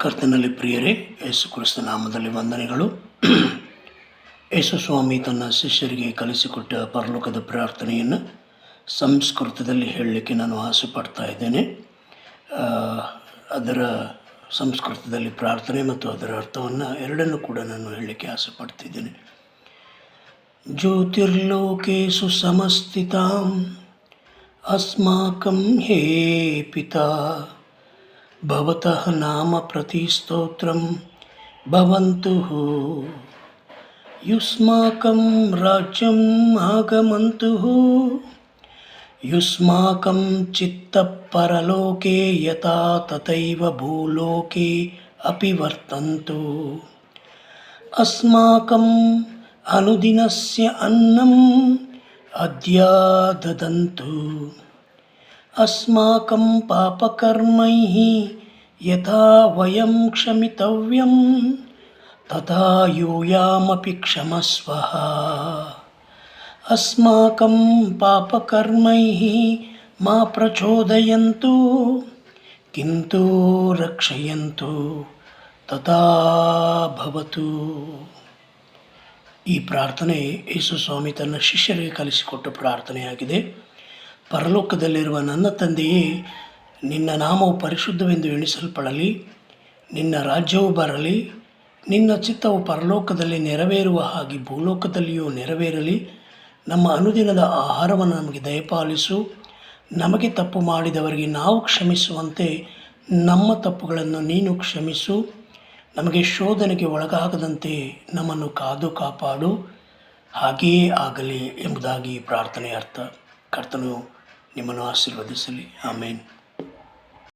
ಕರ್ತನಲ್ಲಿ ಪ್ರಿಯರೇ, ಯೇಸು ಕ್ರಿಸ್ತ ನಾಮದಲ್ಲಿ ವಂದನೆಗಳು. ಯೇಸು ಸ್ವಾಮಿ ತನ್ನ ಶಿಷ್ಯರಿಗೆ ಕಲಿಸಿಕೊಟ್ಟ ಪರಲೋಕದ ಪ್ರಾರ್ಥನೆಯನ್ನು ಸಂಸ್ಕೃತದಲ್ಲಿ ಹೇಳಲಿಕ್ಕೆ ನಾನು ಆಸೆ ಪಡ್ತಾ ಇದ್ದೇನೆ. ಅದರ ಸಂಸ್ಕೃತದಲ್ಲಿ ಪ್ರಾರ್ಥನೆ ಮತ್ತು ಅದರ ಅರ್ಥವನ್ನು ಎರಡನ್ನೂ ಕೂಡ ನಾನು ಹೇಳಲಿಕ್ಕೆ ಆಸೆ ಪಡ್ತಿದ್ದೇನೆ. ಜ್ಯೋತಿರ್ಲೋಕೇಶು ಸಮಸ್ಥಿತಾಂ ಅಸ್ಮಾಕಂ ಹೇ ಪಿತಾ ಭವತಃ ನಾಮ ಪ್ರತಿಸ್ತೋತ್ರಂ ಭವಂತು. ಯುಸ್ಮಾಕಂ ರಾಜ್ಯಂ ಆಗಮಂತು. ಯುಸ್ಮಾಕಂ ಚಿತ್ತಃ ಪರಲೋಕೆ ಯಥಾ ತಥೈವ ಭೂಲೋಕೆ ಅಪಿ ವರ್ತಂತು. ಅಸ್ಮಾಕಂ ಅನುದಿನಸ್ಯ ಅನ್ನಂ ಅದ್ಯ ದದಂತು. ಅಸ್ಮಾಕಂ ಪಾಪಕರ್ಮೈಃ ಯಥಾ ವಯಂ ಕ್ಷಮಿತವ್ಯಂ ತಥಾ ಯೂಯಾಮಪಿ ಕ್ಷಮಸ್ವಃ. ಅಸ್ಮಾಕಂ ಪಾಪಕರ್ಮೈಃ ಮಾ ಪ್ರಚೋದಯಂತು ಕಿಂತು ರಕ್ಷಯಂತು ತಥಾ ಭವತು. ಈ ಪ್ರಾರ್ಥನೆ ಯೇಸು ಸ್ವಾಮಿ ತನ್ನ ಶಿಷ್ಯರಿಗೆ ಕಲಿಸಿಕೊಟ್ಟ ಪ್ರಾರ್ಥನೆಯಾಗಿದೆ. ಪರಲೋಕದಲ್ಲಿರುವ ನನ್ನ ತಂದೆಯೇ, ನಿನ್ನ ನಾಮವು ಪರಿಶುದ್ಧವೆಂದು ಎಣಿಸಲ್ಪಡಲಿ, ನಿನ್ನ ರಾಜ್ಯವು ಬರಲಿ, ನಿನ್ನ ಚಿತ್ತವು ಪರಲೋಕದಲ್ಲಿ ನೆರವೇರುವ ಹಾಗೆ ಭೂಲೋಕದಲ್ಲಿಯೂ ನೆರವೇರಲಿ. ನಮ್ಮ ಅನುದಿನದ ಆಹಾರವನ್ನು ನಮಗೆ ದಯಪಾಲಿಸು. ನಮಗೆ ತಪ್ಪು ಮಾಡಿದವರಿಗೆ ನಾವು ಕ್ಷಮಿಸುವಂತೆ ನಮ್ಮ ತಪ್ಪುಗಳನ್ನು ನೀನು ಕ್ಷಮಿಸು. ನಮಗೆ ಶೋಧನೆಗೆ ಒಳಗಾಗದಂತೆ ನಮ್ಮನ್ನು ಕಾದು ಕಾಪಾಡು. ಹಾಗೆಯೇ ಆಗಲಿ ಎಂಬುದಾಗಿ ಪ್ರಾರ್ಥನೆಯ ಅರ್ಥ. ಕರ್ತನು ನಿಮ್ಮನ್ನು ಆಶೀರ್ವದಿಸಲಿ. ಆಮೇನ್.